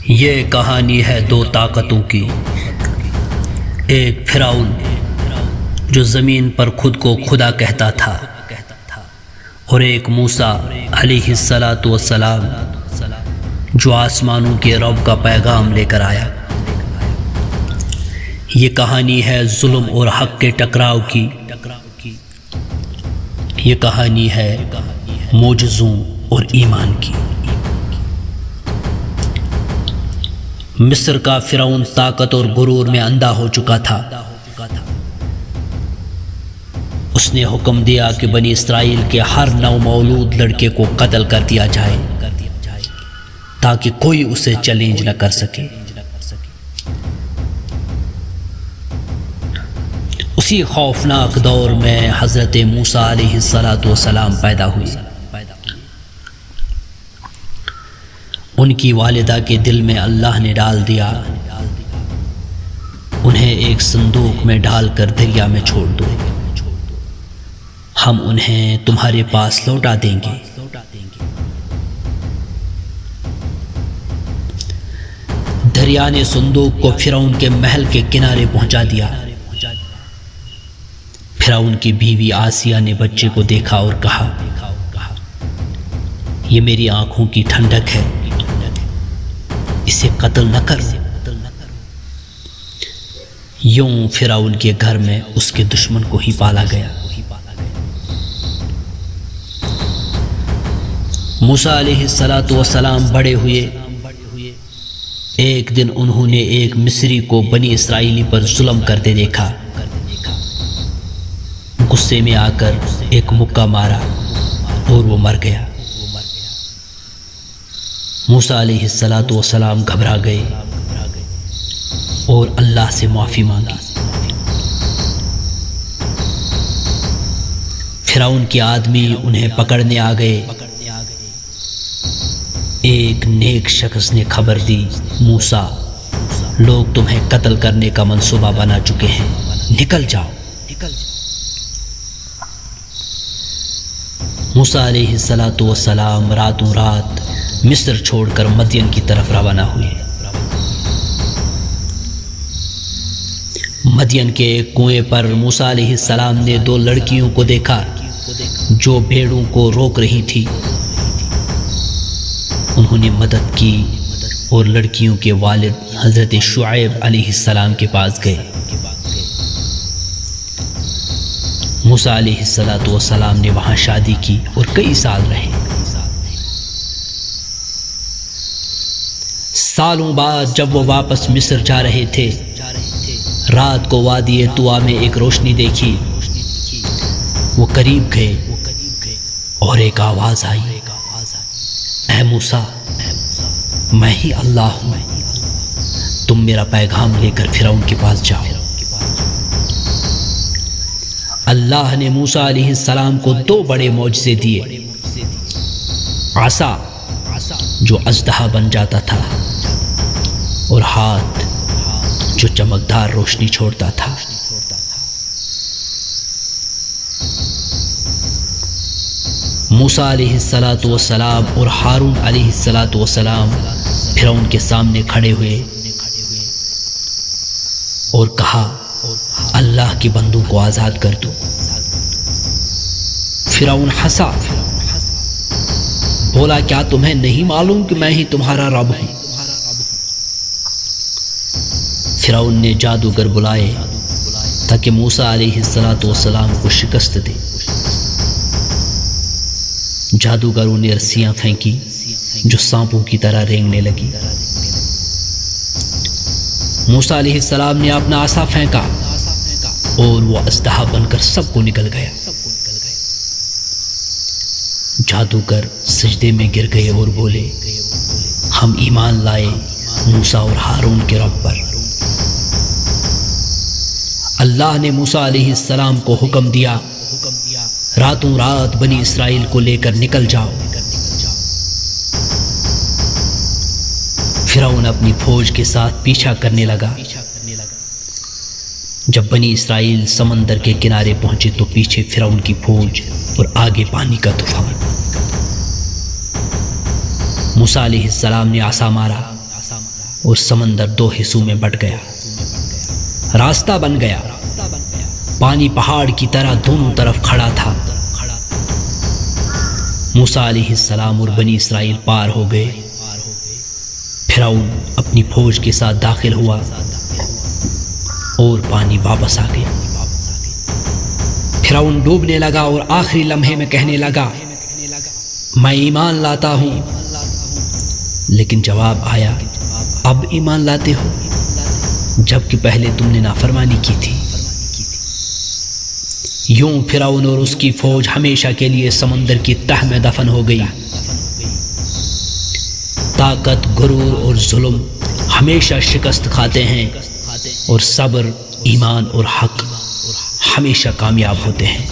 یہ کہانی ہے دو طاقتوں کی، ایک فرعون جو زمین پر خود کو خدا کہتا تھا، اور ایک موسیٰ علیہ السلام جو آسمانوں کے رب کا پیغام لے کر آیا۔ یہ کہانی ہے ظلم اور حق کے ٹکراؤ کی، یہ کہانی ہے معجزوں اور ایمان کی۔ مصر کا فرعون طاقت اور غرور میں اندھا ہو چکا تھا۔ اس نے حکم دیا کہ بنی اسرائیل کے ہر نو مولود لڑکے کو قتل کر دیا جائے تاکہ کوئی اسے چیلنج نہ کر سکے۔ اسی خوفناک دور میں حضرت موسیٰ علیہ السلام پیدا ہوئی۔ ان کی والدہ کے دل میں اللہ نے ڈال دیا، انہیں ایک صندوق میں ڈال کر دریا میں چھوڑ دو، ہم انہیں تمہارے پاس لوٹا دیں گے۔ دریا نے صندوق کو فرعون کے محل کے کنارے پہنچا دیا۔ فرعون کی بیوی آسیہ نے بچے کو دیکھا اور کہا، یہ میری آنکھوں کی ٹھنڈک ہے، اسے قتل نہ کر۔ یوں فرعون کے گھر میں اس کے دشمن کو ہی پالا گیا۔ موسیٰ علیہ السلام بڑے ہوئے۔ ایک دن انہوں نے ایک مصری کو بنی اسرائیلی پر ظلم کرتے دیکھا۔ غصے میں آ کر ایک مکہ مارا اور وہ مر گیا۔ موسیٰ علیہ السلام گھبرا گئے اور اللہ سے معافی مانگی۔ فرعون کے آدمی انہیں پکڑنے آ گئے۔ ایک نیک شخص نے خبر دی، موسیٰ، لوگ تمہیں قتل کرنے کا منصوبہ بنا چکے ہیں، نکل جاؤ۔ موسیٰ علیہ السلام راتوں رات مصر چھوڑ کر مدین کی طرف روانہ ہوئے۔ مدین کے ایک کنویں پر موسیٰ علیہ السلام نے دو لڑکیوں کو دیکھا جو بھیڑوں کو روک رہی تھی۔ انہوں نے مدد کی اور لڑکیوں کے والد حضرت شعیب علیہ السلام کے پاس گئے۔ موسیٰ علیہ السلام نے وہاں شادی کی اور کئی سال رہے۔ سالوں بعد جب وہ واپس مصر جا رہے تھے، رات کو وادی طویٰ میں ایک روشنی دیکھی۔ وہ قریب گئے اور ایک آواز آئی، اے موسیٰ، میں ہی اللہ ہوں، تم میرا پیغام لے کر فرعون کے پاس جاؤ۔ اللہ نے موسیٰ علیہ السلام کو دو بڑے معجزے دیے، عصا جو اژدہا بن جاتا تھا اور ہاتھ جو چمکدار روشنی چھوڑتا تھا۔ موسیٰ علیہ السلام اور ہارون علیہ السلام فرعون کے سامنے کھڑے ہوئے اور کہا، اللہ کے بندوں کو آزاد کر دو۔ فرعون ہنسا، بولا، کیا تمہیں نہیں معلوم کہ میں ہی تمہارا رب ہوں؟ فرعون نے جادوگر بلائے تاکہ موسیٰ علیہ السلام کو شکست دے۔ جادوگروں نے رسیاں پھینکی جو سانپوں کی طرح رینگنے لگی۔ موسیٰ علیہ السلام نے اپنا عصا پھینکا اور وہ اژدہا بن کر سب کو نکل گیا۔ جادوگر سجدے میں گر گئے اور بولے، ہم ایمان لائے موسیٰ اور ہارون کے رب پر۔ اللہ نے موسیٰ علیہ السلام کو حکم دیا، راتوں رات بنی اسرائیل کو لے کر نکل جاؤ۔ فرعون اپنی فوج کے ساتھ پیچھا کرنے لگا۔ جب بنی اسرائیل سمندر کے کنارے پہنچے تو پیچھے فرعون کی فوج اور آگے پانی کا طوفان۔ موسیٰ علیہ السلام نے عصا مارا اور سمندر دو حصوں میں بٹ گیا، راستہ بن گیا، پانی پہاڑ کی طرح دونوں طرف کھڑا تھا۔ موسیٰ علیہ السلام اور بنی اسرائیل پار ہو گئے۔ فرعون اپنی فوج کے ساتھ داخل ہوا اور پانی واپس آ گیا۔ فرعون ڈوبنے لگا اور آخری لمحے میں کہنے لگا میں ایمان لاتا ہوں، لیکن جواب آیا اب ایمان لاتے ہو جبکہ پہلے تم نے نافرمانی کی تھی۔ یوں فرعون اور اس کی فوج ہمیشہ کے لیے سمندر کی تہ میں دفن ہو گئی۔ طاقت، غرور اور ظلم ہمیشہ شکست کھاتے ہیں، اور صبر، ایمان اور حق ہمیشہ کامیاب ہوتے ہیں۔